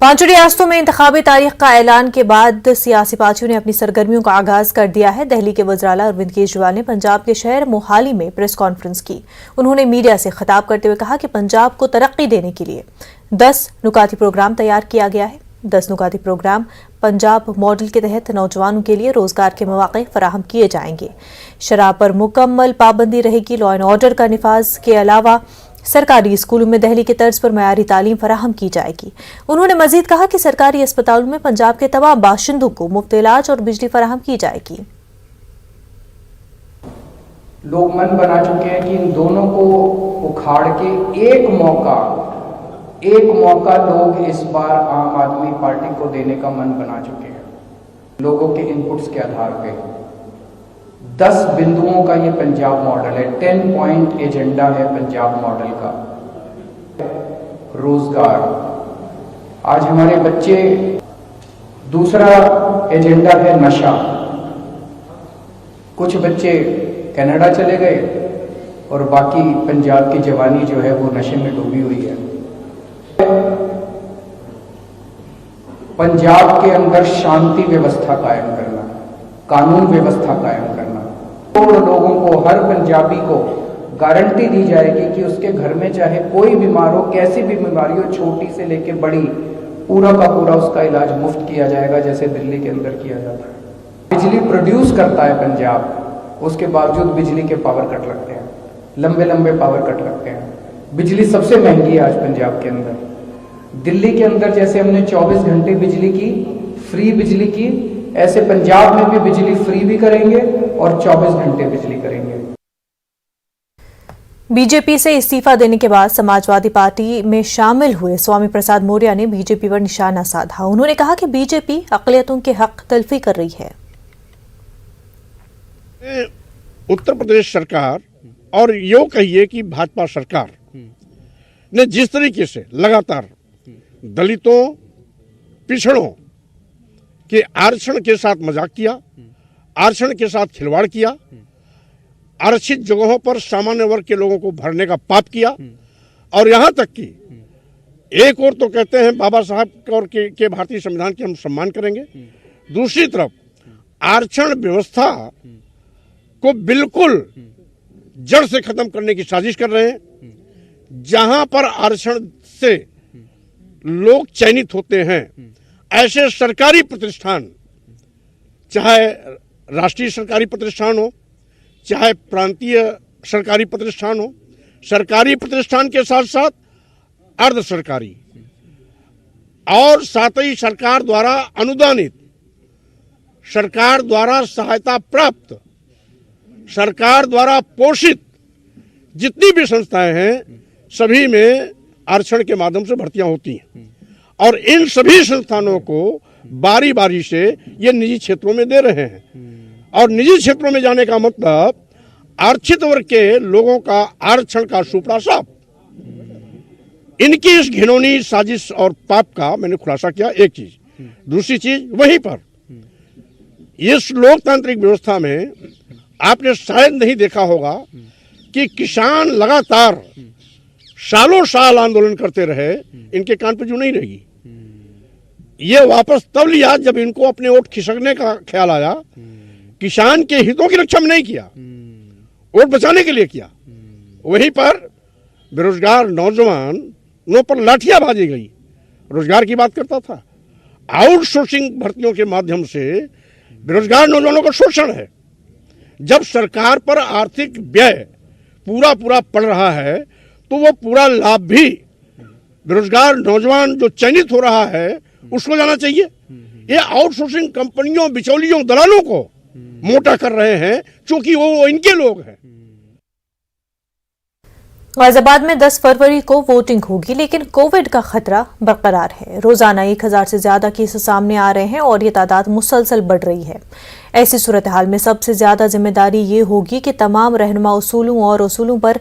पांचों रियासतों में इंतखाबी तारीख का ऐलान के बाद सियासी पार्टियों ने अपनी सरगर्मियों का आगाज कर दिया है। दिल्ली के वज़ीर-ए-आला अरविंद केजरीवाल ने पंजाब के शहर मोहाली में प्रेस कॉन्फ्रेंस की। उन्होंने मीडिया से खिताब करते हुए कहा कि पंजाब को तरक्की देने के लिए 10 नुकाती प्रोग्राम तैयार किया गया है। 10 नुकाती प्रोग्राम पंजाब मॉडल के तहत नौजवानों के लिए रोजगार के मौके फराहम किए जाएंगे। शराब पर मुकम्मल पाबंदी रहेगी। लॉ एंड ऑर्डर का निफाज के अलावा सरकारी स्कूलों में दिल्ली के तर्ज पर मयारी तालीम फराहम की जाएगी। उन्होंने मजीद कहा कि सरकारी अस्पतालों में पंजाब के तमाम बाशिंदों को मुफ्त इलाज और बिजली फराहम की जाएगी। लोग मन बना चुके हैं कि इन दोनों को उखाड़ के एक मौका लोग इस बार आम आदमी पार्टी को देने का मन बना चुके हैं। लोगों के इनपुट्स के आधार पे 10 बिंदुओं का ये पंजाब मॉडल है। 10 पॉइंट एजेंडा है पंजाब मॉडल का। रोजगार, आज हमारे बच्चे, दूसरा एजेंडा है नशा। कुछ बच्चे कनाडा चले गए और बाकी पंजाब की जवानी जो है वो नशे में डूबी हुई है। पंजाब के अंदर शांति व्यवस्था कायम करना, कानून व्यवस्था कायम करना। लोगों को, हर पंजाबी को गारंटी दी जाएगी कि उसके घर में चाहे कोई बीमार हो, कैसी भी बीमारी हो, छोटी से लेकर बड़ी, पूरा का पूरा उसका इलाज मुफ्त किया जाएगा, जैसे दिल्ली के अंदर किया जाता है। बिजली प्रोड्यूस करता है पंजाब, उसके बावजूद बिजली के पावर कट लगते हैं, लंबे लंबे पावर कट लगते हैं। बिजली सबसे महंगी है आज पंजाब के अंदर। दिल्ली के अंदर जैसे हमने 24 घंटे बिजली की, फ्री बिजली की, ऐसे पंजाब में भी बिजली फ्री भी करेंगे और 24 घंटे बिजली करेंगे। बीजेपी से इस्तीफा देने के बाद समाजवादी पार्टी में शामिल हुए स्वामी प्रसाद मौर्य ने बीजेपी पर निशाना साधा। उन्होंने कहा कि बीजेपी अक़लियतों के हक तलफी कर रही है। उत्तर प्रदेश सरकार और यो कहिए कि भाजपा सरकार ने जिस तरीके से लगातार दलितों, पिछड़ों के आरक्षण के साथ मजाक किया, आरक्षण के साथ खिलवाड़ किया, आरक्षित जगहों पर सामान्य वर्ग के लोगों को भरने का पाप किया, और यहाँ तक कि एक और तो कहते हैं बाबा साहब और के भारतीय संविधान की हम सम्मान करेंगे, दूसरी तरफ आरक्षण व्यवस्था को बिल्कुल जड़ से खत्म करने की साजिश कर रहे हैं। जहां पर आरक्षण से लोग चयनित होते हैं, ऐसे सरकारी प्रतिष्ठान, चाहे राष्ट्रीय सरकारी प्रतिष्ठान हो, चाहे प्रांतीय सरकारी प्रतिष्ठान हो, सरकारी प्रतिष्ठान के साथ साथ अर्ध सरकारी और साथ ही सरकार द्वारा अनुदानित, सरकार द्वारा सहायता प्राप्त, सरकार द्वारा पोषित जितनी भी संस्थाएं हैं, सभी में आरक्षण के माध्यम से भर्तियां होती हैं। और इन सभी संस्थानों को बारी बारी से ये निजी क्षेत्रों में दे रहे हैं। और निजी क्षेत्रों में जाने का मतलब आरक्षित वर्ग के लोगों का आरक्षण का सुपड़ा साफ। इनकी इस घिनौनी साजिश और पाप का मैंने खुलासा किया। एक चीज, दूसरी चीज, वहीं पर इस लोकतांत्रिक व्यवस्था में आपने शायद नहीं देखा होगा कि किसान लगातार सालों साल आंदोलन करते रहे, इनके कान पे जू नहीं रहेगी। ये वापस तब लिया जब इनको अपने वोट खिसकने का ख्याल आया। किसान के हितों की रक्षा में नहीं किया, वोट बचाने के लिए किया। वहीं पर बेरोजगार नौजवानों पर लाठियां बाजी गई। रोजगार की बात करता था, आउटसोर्सिंग भर्तियों के माध्यम से बेरोजगार नौजवानों का शोषण है। जब सरकार पर आर्थिक व्यय पूरा पड़ रहा है, तो वो पूरा लाभ भी बेरोजगार नौजवान जो चयनित हो रहा है उसको जाना चाहिए। ये आउटसोर्सिंग कंपनियों, बिचौलियों, दलालों को मोटा कर रहे हैं, क्योंकि वो इनके लोग हैं। गाजियाबाद में 10 फरवरी को वोटिंग होगी, लेकिन कोविड का खतरा बरकरार है। रोजाना 1000 से ज्यादा केस सामने आ रहे हैं और ये तादाद मुसलसल बढ़ रही है। ऐसी सूरत हाल में सबसे ज्यादा जिम्मेदारी ये होगी कि तमाम रहनुमा उसूलों पर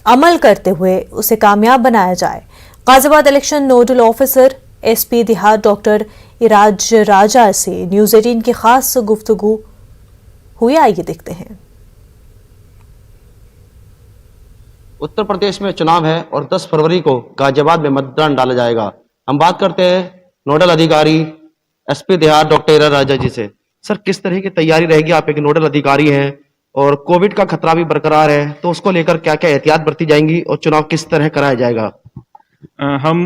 अमल करते हुए उसे कामयाब बनाया जाए। Ghaziabad election nodal officer SP देहात डॉक्टर इराज राजा से न्यूज़ 18 की खास गुफ्तगू हुई। आइए देखते हैं। उत्तर प्रदेश में चुनाव है और 10 फरवरी को गाजियाबाद में मतदान डाला जाएगा। हम बात करते हैं नोडल अधिकारी एसपी देहात डॉक्टर हीरा राजा जी से। सर, किस तरह की तैयारी रहेगी? आप एक नोडल अधिकारी हैं और कोविड का खतरा भी बरकरार है, तो उसको लेकर क्या क्या एहतियात बरती जाएंगी और चुनाव किस तरह कराया जाएगा? हम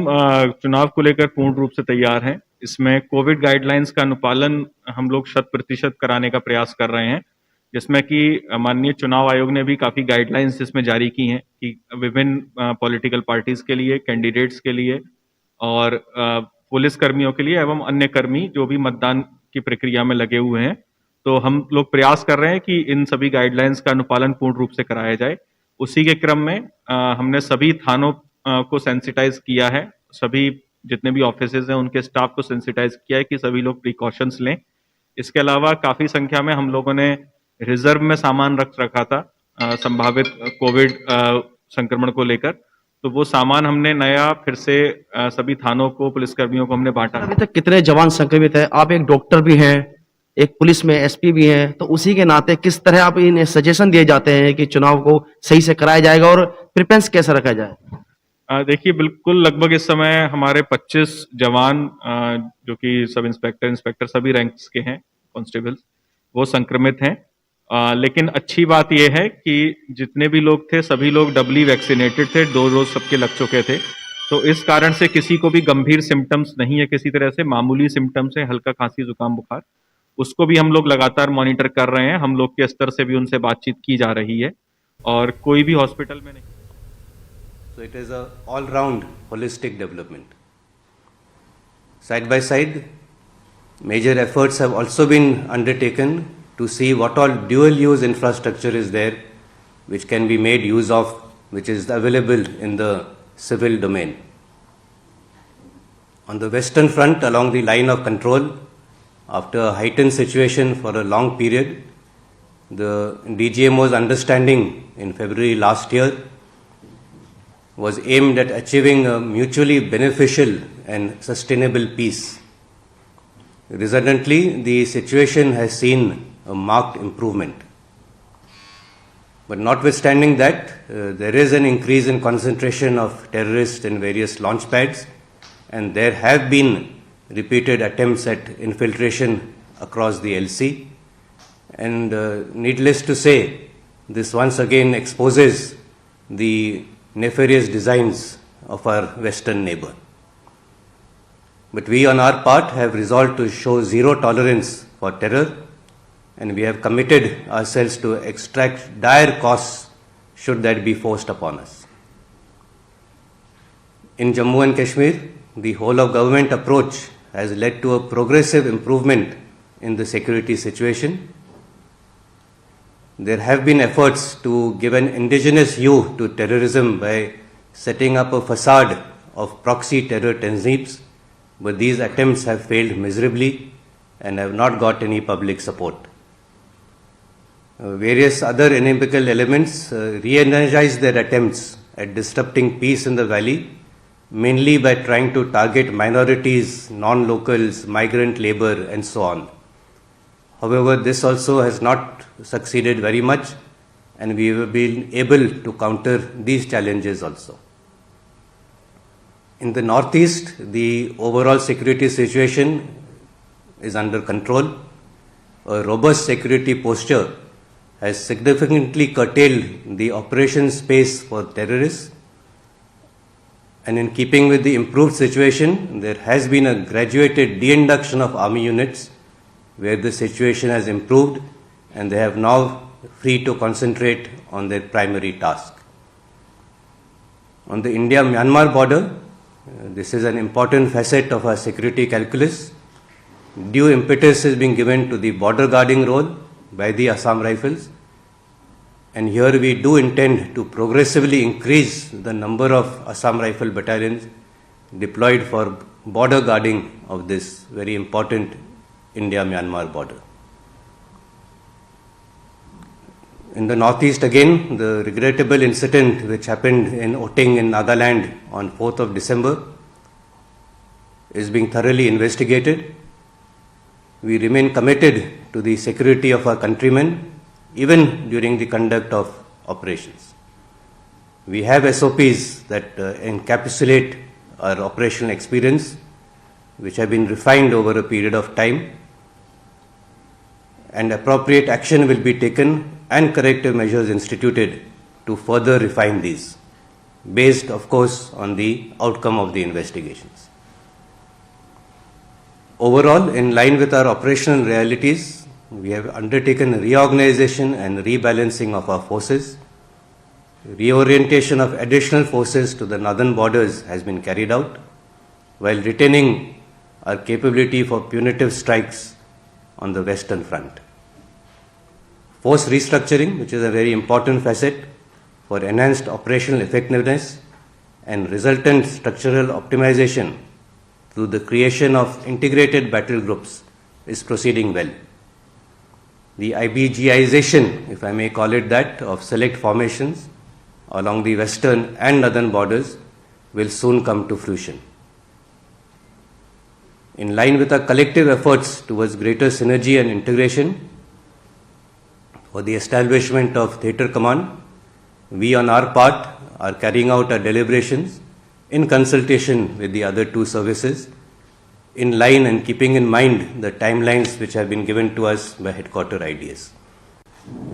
चुनाव को लेकर पूर्ण रूप से तैयार हैं। इसमें कोविड गाइडलाइंस का अनुपालन हम लोग 100% कराने का प्रयास कर रहे हैं, जिसमें कि माननीय चुनाव आयोग ने भी काफी गाइडलाइंस इसमें जारी की हैं कि विभिन्न पॉलिटिकल पार्टीज के लिए, कैंडिडेट्स के लिए और पुलिस कर्मियों के लिए एवं अन्य कर्मी जो भी मतदान की प्रक्रिया में लगे हुए हैं, तो हम लोग प्रयास कर रहे हैं कि इन सभी गाइडलाइंस का अनुपालन पूर्ण रूप से कराया जाए। उसी के क्रम में हमने सभी थानों को सेंसिटाइज किया है, सभी जितने भी ऑफिसेज हैं उनके स्टाफ को सेंसिटाइज किया है कि सभी लोग प्रिकॉशंस लें। इसके अलावा काफी संख्या में हम लोगों ने रिजर्व में सामान रख रखा था संभावित कोविड संक्रमण को लेकर, तो वो सामान हमने नया फिर से सभी थानों को, पुलिसकर्मियों को हमने बांटा। अभी तक कितने जवान संक्रमित हैं? आप एक डॉक्टर भी हैं, एक पुलिस में एसपी भी हैं, तो उसी के नाते किस तरह आप इन्हें सजेशन दिए जाते हैं कि चुनाव को सही से कराया जाएगा और प्रिपेरेंस कैसे रखा जाए? देखिए, बिल्कुल लगभग इस समय हमारे 25 जवान जो कि सब इंस्पेक्टर, इंस्पेक्टर सभी रैंक्स के हैं, कांस्टेबल्स, वो संक्रमित हैं। लेकिन अच्छी बात यह है कि जितने भी लोग थे सभी लोग डबली वैक्सीनेटेड थे, 2 डोज सबके लग चुके थे, तो इस कारण से किसी को भी गंभीर सिम्टम्स नहीं है, किसी तरह से मामूली सिम्टम्स है, हल्का खांसी, जुकाम, बुखार, उसको भी हम लोग लगातार मॉनिटर कर रहे हैं। हम लोग के स्तर से भी उनसे बातचीत की जा रही है और कोई भी हॉस्पिटल में नहीं। So it is a all-round holistic development. Side by side, major efforts have also been undertaken to see what all dual-use infrastructure is there, which can be made use of, which is available in the civil domain. On the western front, along the line of control, after a heightened situation for a long period, the DGMO's understanding in February last year was aimed at achieving a mutually beneficial and sustainable peace. Resultantly, the situation has seen a marked improvement. But notwithstanding that, there is an increase in concentration of terrorists in various launch pads, and there have been repeated attempts at infiltration across the LC. And needless to say, this once again exposes the nefarious designs of our western neighbor. But we on our part have resolved to show zero tolerance for terror, and we have committed ourselves to extract dire costs should that be forced upon us. In Jammu and Kashmir, the whole of government approach has led to a progressive improvement in the security situation. There have been efforts to give an indigenous hue to terrorism by setting up a facade of proxy terror tanzeems, but these attempts have failed miserably and have not got any public support. Various other inimical elements re-energized their attempts at disrupting peace in the valley, mainly by trying to target minorities, non-locals, migrant labor, and so on. However, this also has not succeeded very much, and we have been able to counter these challenges also. In the northeast, the overall security situation is under control. A robust security posture has significantly curtailed the operation space for terrorists. And in keeping with the improved situation, there has been a graduated de-induction of army units where the situation has improved and they have now free to concentrate on their primary task. On the India-Myanmar border, this is an important facet of our security calculus. Due impetus is being given to the border guarding role by the Assam Rifles, and here we do intend to progressively increase the number of Assam Rifle battalions deployed for border guarding of this very important India-Myanmar border. In the northeast again, the regrettable incident which happened in Oting in Nagaland on 4th of December is being thoroughly investigated. We remain committed to the security of our countrymen even during the conduct of operations. We have SOPs that encapsulate our operational experience, which have been refined over a period of time, and appropriate action will be taken and corrective measures instituted to further refine these, based of course on the outcome of the investigations. Overall, in line with our operational realities, we have undertaken reorganization and rebalancing of our forces. Reorientation of additional forces to the northern borders has been carried out, while retaining our capability for punitive strikes on the western front. Force restructuring, which is a very important facet for enhanced operational effectiveness and resultant structural optimization through the creation of integrated battle groups, is proceeding well. The IBGization, if I may call it that, of select formations along the western and northern borders will soon come to fruition. In line with our collective efforts towards greater synergy and integration for the establishment of Theatre Command, we on our part are carrying out our deliberations in consultation with the other two services, in line and keeping in mind the timelines which have been given to us by headquarter IDS.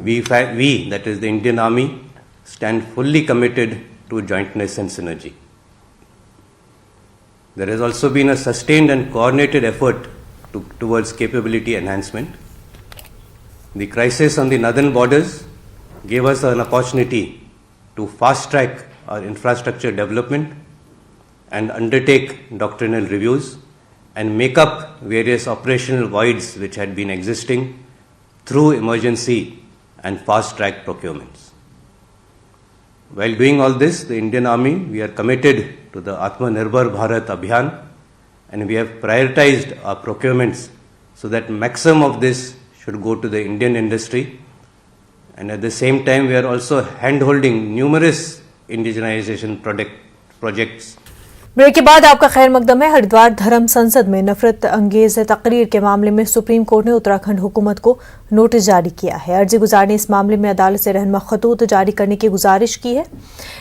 We, that is the Indian Army, stand fully committed to jointness and synergy. There has also been a sustained and coordinated effort towards capability enhancement. The crisis on the northern borders gave us an opportunity to fast track our infrastructure development and undertake doctrinal reviews and make up various operational voids which had been existing through emergency and fast track procurements. While doing all this, the Indian Army, we are committed to the Atmanirbhar Bharat Abhiyan, and we have prioritized our procurements so that maximum of this should go to the Indian industry, and at the same time we are also hand-holding numerous indigenization projects. Break के बाद आपका खैर मकदम है। हरिद्वार धर्म संसद में नफरत अंगेज तकरीर के मामले में सुप्रीम कोर्ट ने उत्तराखंड हुकूमत को नोटिस जारी किया है। अर्जी गुजार ने इस मामले में अदालत से रहनुमा खतूत जारी करने की गुजारिश की है।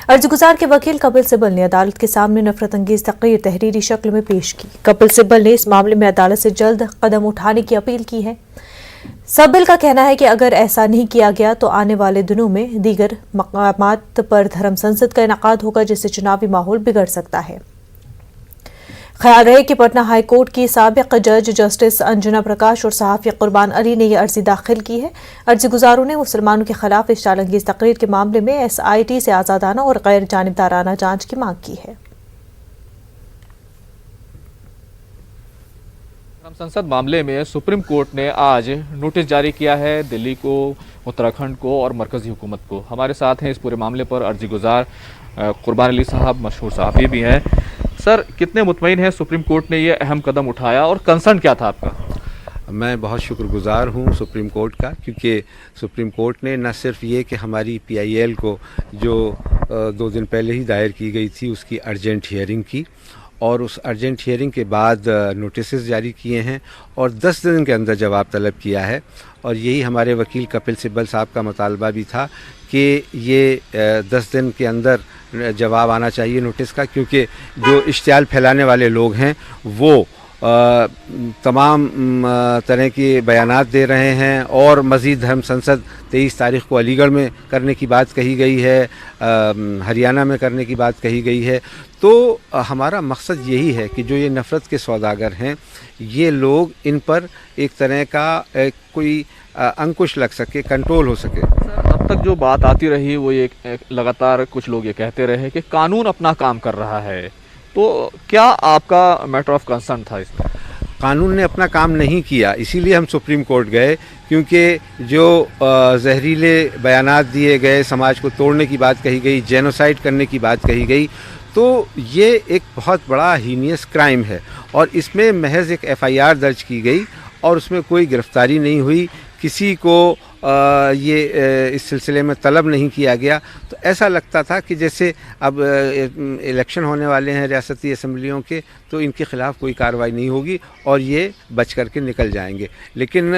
अर्जी गुजार के वकील कपिल सिब्बल ने अदालत के सामने नफरत अंगेज तकरीर तहरीरी शक्ल में पेश की। कपिल सिब्बल ने इस मामले में अदालत से जल्द कदम उठाने की अपील की है। सिब्बल का कहना है कि अगर ऐसा नहीं किया गया तो आने वाले दिनों में दीगर मकामात पर धर्म संसद का इनेकाद होगा, जिससे चुनावी माहौल बिगड़ सकता है। ख्याल रहे कि पटना हाई कोर्ट की साबिक जज जस्टिस अंजुना प्रकाश और सहाफी कुर्बान अली ने यह अर्जी दाखिल की है। अर्जी गुजारों ने मुसलमानों के खिलाफ इश्तियाल अंगेज तकरीर के मामले में SIT से आजादाना और गैर जानिबदाराना जांच की मांग की है। संसद मामले में सुप्रीम कोर्ट ने आज नोटिस जारी किया है दिल्ली को, उत्तराखंड को और मरकजी हुकूमत को। हमारे साथ हैं इस पूरे मामले पर अर्जी गुजार कुर्बान अली साहब, मशहूर सहाफ़ी भी हैं। सर, कितने मुतमईन हैं सुप्रीम कोर्ट ने ये अहम कदम उठाया और कंसर्न क्या था आपका? मैं बहुत शुक्रगुजार हूँ सुप्रीम कोर्ट का, क्योंकि सुप्रीम कोर्ट ने न सिर्फ ये कि हमारी PIL को जो 2 दिन पहले ही दायर की गई थी उसकी अर्जेंट हियरिंग की, और उस अर्जेंट हियरिंग के बाद नोटिस जारी किए हैं और 10 दिन के अंदर जवाब तलब किया है। और यही हमारे वकील कपिल सिब्बल साहब का मुतालबा भी था कि ये 10 दिन के अंदर जवाब आना चाहिए नोटिस का, क्योंकि जो इश्तियाल फैलाने वाले लोग हैं वो तमाम तरह के बयानात दे रहे हैं। और मज़ीद धर्म संसद 23 तारीख़ को अलीगढ़ में करने की बात कही गई है, हरियाणा में करने की बात कही गई है। तो हमारा मकसद यही है कि जो ये नफ़रत के सौदागर हैं, ये लोग इन पर एक तरह का कोई अंकुश लग सके, कंट्रोल हो सके। सर, अब तक जो बात आती रही वो ये लगातार कुछ लोग ये कहते रहे कि कानून अपना काम कर रहा है, तो क्या आपका मैटर ऑफ कंसर्न था इसमें? कानून ने अपना काम नहीं किया, इसीलिए हम सुप्रीम कोर्ट गए, क्योंकि जो जहरीले बयानात दिए गए, समाज को तोड़ने की बात कही गई, जेनोसाइड करने की बात कही गई, तो ये एक बहुत बड़ा हीनियस क्राइम है। और इसमें महज एक FIR दर्ज की गई और उसमें कोई गिरफ्तारी नहीं हुई, किसी को ये इस सिलसिले में तलब नहीं किया गया, तो ऐसा लगता था कि जैसे अब इलेक्शन होने वाले हैं रियासती असम्बलियों के, तो इनके ख़िलाफ़ कोई कार्रवाई नहीं होगी और ये बच करके निकल जाएंगे। लेकिन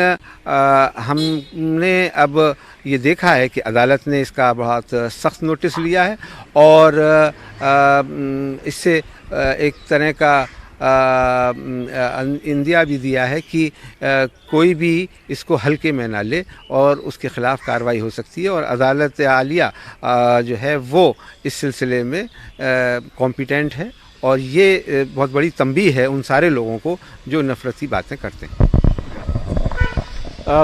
हमने अब ये देखा है कि अदालत ने इसका बहुत सख्त नोटिस लिया है और इससे एक तरह का इंदिया भी दिया है कि कोई भी इसको हल्के में ना ले और उसके ख़िलाफ़ कार्रवाई हो सकती है और अदालत आलिया जो है वो इस सिलसिले में कॉम्पिटेंट है और ये बहुत बड़ी तंबीह है उन सारे लोगों को जो नफरती बातें करते हैं।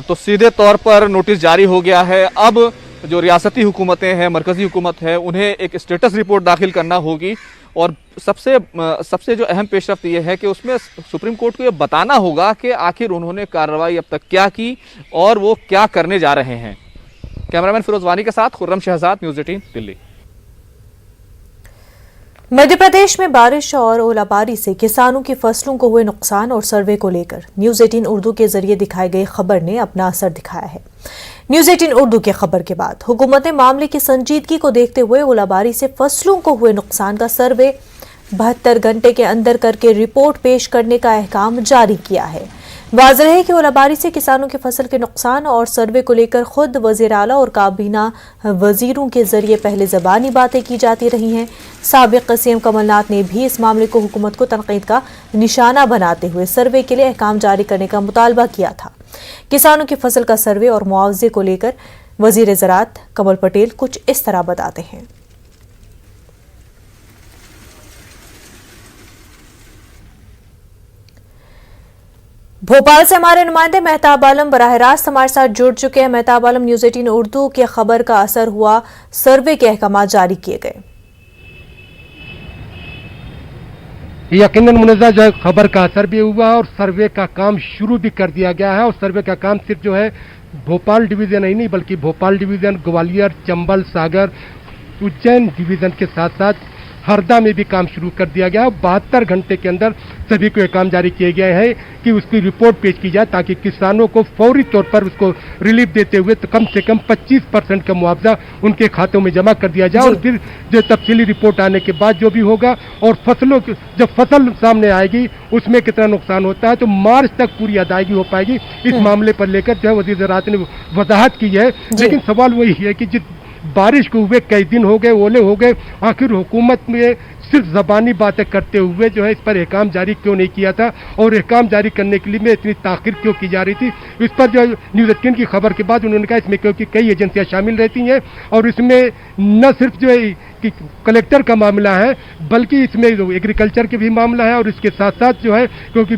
तो सीधे तौर पर नोटिस जारी हो गया है। अब जो रियासती हुकूमतें हैं, मरकज़ी हुकूमत है, उन्हें एक स्टेटस रिपोर्ट दाखिल करना होगी और सबसे जो अहम पेशरफ्त ये है कि उसमें सुप्रीम कोर्ट को ये बताना होगा कि आखिर उन्होंने कार्रवाई अब तक क्या की और वो क्या करने जा रहे हैं। कैमरामैन फिरोज वानी के साथ खुर्रम शहजाद, न्यूज़ 18 दिल्ली। मध्य प्रदेश में बारिश और ओलाबारी से किसानों की फसलों को हुए नुकसान और सर्वे को लेकर न्यूज़ 18 उर्दू के जरिए दिखाई गई खबर ने अपना असर दिखाया है। न्यूज़ 18 उर्दू की खबर के बाद हुकूमत ने मामले की संजीदगी को देखते हुए ओलाबारी से फसलों को हुए नुकसान का सर्वे 72 घंटे के अंदर करके रिपोर्ट पेश करने का अहकाम जारी किया है। वाज़ेह है कि ओलाबारी से किसानों की फसल के नुकसान और सर्वे को लेकर खुद वज़ीर आला और काबीना वजीरों के जरिए पहले ज़बानी बातें की जाती रही हैं। साबिक़ सीएम कमलनाथ ने भी इस मामले को हुकूमत को तनकीद का निशाना बनाते हुए सर्वे के लिए अहकाम जारी करने का मुतालबा किया था। किसानों की फसल का सर्वे और मुआवजे को लेकर वज़ीर ज़राअत कमल पटेल कुछ इस तरह बताते हैं। भोपाल से हमारे नुमाइंदे मेहताब आलम बराह रास्त हमारे साथ जुड़ चुके हैं। मेहताब आलम, न्यूज़ 18 उर्दू की खबर का असर हुआ, सर्वे के अहकाम जारी किए गए। यकीनन मुनज़्ज़ा जो है खबर का असर भी हुआ और सर्वे का काम शुरू भी कर दिया गया है और सर्वे का काम सिर्फ जो है भोपाल डिवीज़न ही नहीं बल्कि भोपाल डिवीज़न, ग्वालियर, चंबल, सागर, उज्जैन डिवीज़न के साथ साथ हरदा में भी काम शुरू कर दिया गया है। 72 घंटे के अंदर सभी को काम जारी किए गए हैं कि उसकी रिपोर्ट पेश की जाए ताकि किसानों को फौरी तौर पर उसको रिलीफ देते हुए तो कम से कम 25% का मुआवजा उनके खातों में जमा कर दिया जाए और फिर जो तफसीली रिपोर्ट आने के बाद जो भी होगा और फसलों की जब फसल सामने आएगी उसमें कितना नुकसान होता है तो मार्च तक पूरी अदायगी हो पाएगी। इस मामले पर लेकर जो है वज़ीर ज़राअत ने वजाहत की है, लेकिन सवाल वही है कि जिस बारिश को हुए कई दिन हो गए, ओले हो गए, आखिर हुकूमत में सिर्फ ज़बानी बातें करते हुए जो है इस पर अहकाम जारी क्यों नहीं किया था और अहकाम जारी करने के लिए में इतनी ताख़ीर क्यों की जा रही थी। इस पर जो न्यूज़ 18 की खबर के बाद उन्होंने कहा इसमें क्योंकि कई एजेंसियां शामिल रहती हैं और इसमें न सिर्फ जो है कि कलेक्टर का मामला है बल्कि इसमें एग्रीकल्चर के भी मामला है और इसके साथ साथ जो है क्योंकि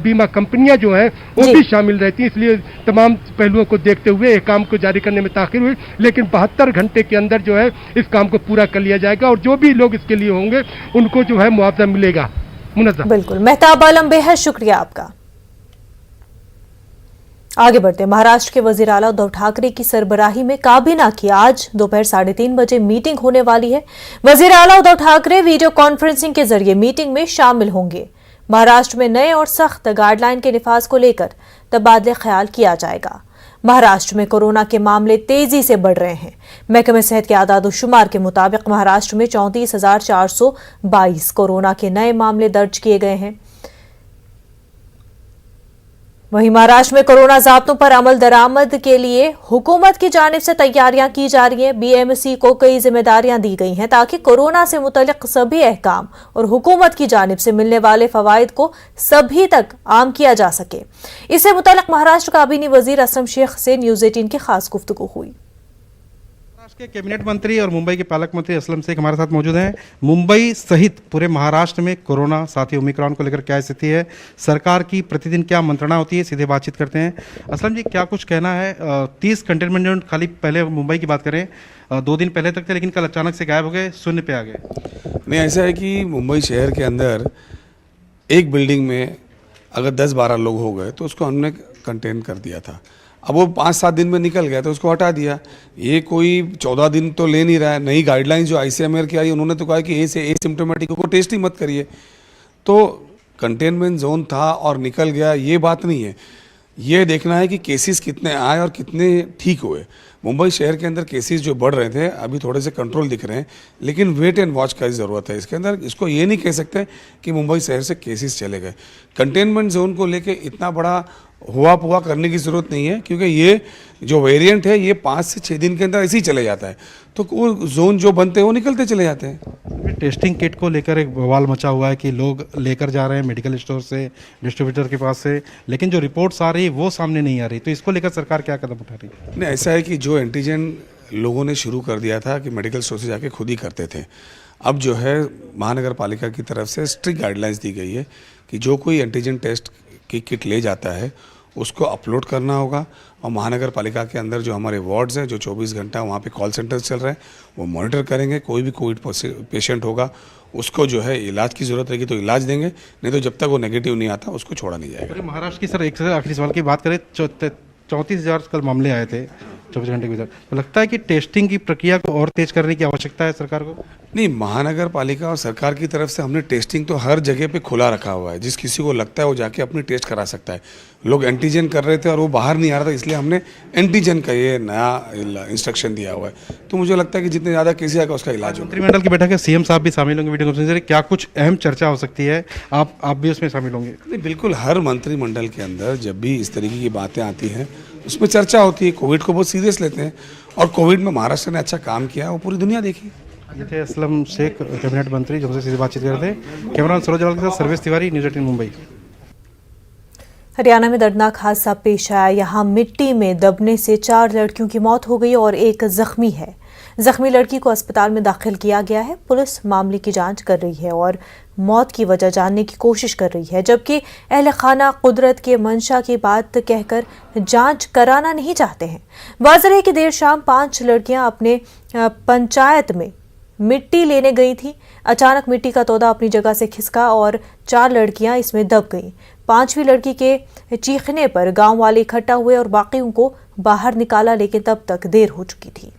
बीमा कंपनियां जो है वो भी शामिल रहती हैं, इसलिए तमाम पहलुओं को देखते हुए एक काम को जारी करने में ताख़ीर हुई। लेकिन 72 घंटे के अंदर जो है इस काम को पूरा कर लिया जाएगा और जो भी लोग इसके लिए होंगे उनको जो है मुआवजा मिलेगा। मुनज़्ज़ा। बिल्कुल, मेहताब आलम बेहद शुक्रिया आपका। आगे बढ़ते महाराष्ट्र के वजीर आला उद्धव ठाकरे की सरबराही में काबीना की आज दोपहर 3:30 बजे मीटिंग होने वाली है। वजीर आला उद्धव ठाकरे वीडियो कॉन्फ्रेंसिंग के जरिए मीटिंग में शामिल होंगे। महाराष्ट्र में नए और सख्त गाइडलाइन के निफाज को लेकर तबादले ख्याल किया जाएगा। महाराष्ट्र में कोरोना के मामले तेजी से बढ़ रहे हैं। महकमे सेहत के आदाद-ओ-शुमार के मुताबिक महाराष्ट्र में 34,422 कोरोना के नए मामले दर्ज किए गए हैं। वहीं महाराष्ट्र में कोरोना ज़ाब्तों पर अमल दरामद के लिए हुकूमत की जानिब से तैयारियां की जा रही हैं। बीएमसी को कई जिम्मेदारियां दी गई हैं ताकि कोरोना से मुतल्लिक सभी अहकाम और हुकूमत की जानिब से मिलने वाले फवाइद को सभी तक आम किया जा सके। इससे मुतल्लिक महाराष्ट्र काबीनी वजीर असलम शेख से न्यूज़ 18 की खास गुफ्तगू हुई। महाराष्ट्र के कैबिनेट मंत्री और मुंबई के पालक मंत्री असलम शेख हमारे साथ मौजूद हैं। मुंबई सहित पूरे महाराष्ट्र में कोरोना साथ ही ओमिक्रॉन को लेकर क्या स्थिति है, सरकार की प्रतिदिन क्या मंत्रणा होती है, सीधे बातचीत करते हैं। असलम जी, क्या कुछ कहना है? 30 कंटेनमेंट जोन खाली पहले मुंबई की बात करें 2 दिन पहले तक थे लेकिन कल अचानक से गायब हो गए, शून्य पे आ गए। नहीं, ऐसा है कि मुंबई शहर के अंदर एक बिल्डिंग में अगर 10-12 लोग हो गए तो उसको हमने कंटेन कर दिया था। अब वो 5-7 दिन में निकल गया तो उसको हटा दिया। ये कोई 14 दिन तो ले नहीं रहा है। नई गाइडलाइंस जो आईसीएमआर की आई उन्होंने तो कहा कि एसिम्प्टोमेटिक को टेस्ट ही मत करिए। तो कंटेनमेंट जोन था और निकल गया, ये बात नहीं है। ये देखना है कि केसेस कितने आए और कितने ठीक हुए। मुंबई शहर के अंदर केसेस जो बढ़ रहे थे अभी थोड़े से कंट्रोल दिख रहे हैं, लेकिन वेट एंड वॉच की ज़रूरत है इसके अंदर। इसको ये नहीं कह सकते कि मुंबई शहर से केसेस चले गए। कंटेनमेंट जोन को लेके इतना बड़ा हुआ पुआ करने की ज़रूरत नहीं है, क्योंकि ये जो वेरिएंट है ये 5 से 6 दिन के अंदर ऐसे ही चले जाता है, तो वो जोन जो बनते हैं वो निकलते चले जाते हैं। टेस्टिंग किट को लेकर एक बवाल मचा हुआ है कि लोग लेकर जा रहे हैं मेडिकल स्टोर से, डिस्ट्रीब्यूटर के पास से, लेकिन जो रिपोर्ट्स आ रही है वो सामने नहीं आ रही, तो इसको लेकर सरकार क्या कदम उठा रही है? नहीं, ऐसा है कि जो एंटीजन लोगों ने शुरू कर दिया था कि मेडिकल स्टोर से जाके खुद ही करते थे, अब जो है महानगर पालिका की तरफ से स्ट्रिक्ट गाइडलाइंस दी गई है कि जो कोई एंटीजन टेस्ट की किट ले जाता है उसको अपलोड करना होगा, और महानगर पालिका के अंदर जो हमारे वार्ड्स हैं, जो 24 घंटा वहाँ पे कॉल सेंटर्स चल रहे हैं, वो मॉनिटर करेंगे। कोई भी कोविड पेशेंट होगा उसको जो है इलाज की ज़रूरत रहेगी तो इलाज देंगे, नहीं तो जब तक वो नेगेटिव नहीं आता उसको छोड़ा नहीं जाएगा। महाराष्ट्र की सर एक से आखिरी सवाल की बात करें, 34,000 कल मामले आए थे 24 घंटे के भीतर, तो लगता है कि टेस्टिंग की प्रक्रिया को और तेज करने की आवश्यकता है सरकार को? नहीं, महानगर पालिका और सरकार की तरफ से हमने टेस्टिंग तो हर जगह पे खुला रखा हुआ है। जिस किसी को लगता है वो जाके अपनी टेस्ट करा सकता है। लोग एंटीजन कर रहे थे और वो बाहर नहीं आ रहा था, इसलिए हमने एंटीजन का ये नया इंस्ट्रक्शन दिया हुआ है। तो मुझे लगता है कि जितने ज़्यादा केसेस आएगा उसका इलाज होगा। मंत्रिमंडल की बैठक है, सीएम साहब भी शामिल होंगे वीडियो कॉन्फ्रेंस में, क्या कुछ अहम चर्चा हो सकती है? आप भी उसमें शामिल होंगे? नहीं, बिल्कुल, हर मंत्रिमंडल के अंदर जब भी इस तरीके की बातें आती हैं उसमें चर्चा होती है। कोविड को बहुत सीरियस लेते हैं और कोविड में महाराष्ट्र ने अच्छा काम किया, वो पूरी दुनिया देखी। ये थे असलम शेख, कैबिनेट मंत्री, जो हमसे सीधे बातचीत कर रहे थे। कैमरामैन सरोज जवाल के साथ सर्वेश तिवारी, न्यूज़ 18 मुंबई। हरियाणा में दर्दनाक हादसा पेश आया। यहाँ मिट्टी में दबने से 4 लड़कियों की मौत हो गई और एक जख्मी है। जख्मी लड़की को अस्पताल में दाखिल किया गया है। पुलिस मामले की जांच कर रही है और मौत की वजह जानने की कोशिश कर रही है, जबकि अहले खाना कुदरत के मंशा की बात कहकर जांच कराना नहीं चाहते हैं। वाज़ेह है कि देर शाम 5 लड़कियां अपने पंचायत में मिट्टी लेने गई थी। अचानक मिट्टी का तोदा अपनी जगह से खिसका और 4 लड़कियां इसमें दब गईं। 5वीं लड़की के चीखने पर गांव वाले इकट्ठा हुए और बाकियों को बाहर निकाला, लेकिन तब तक देर हो चुकी थी।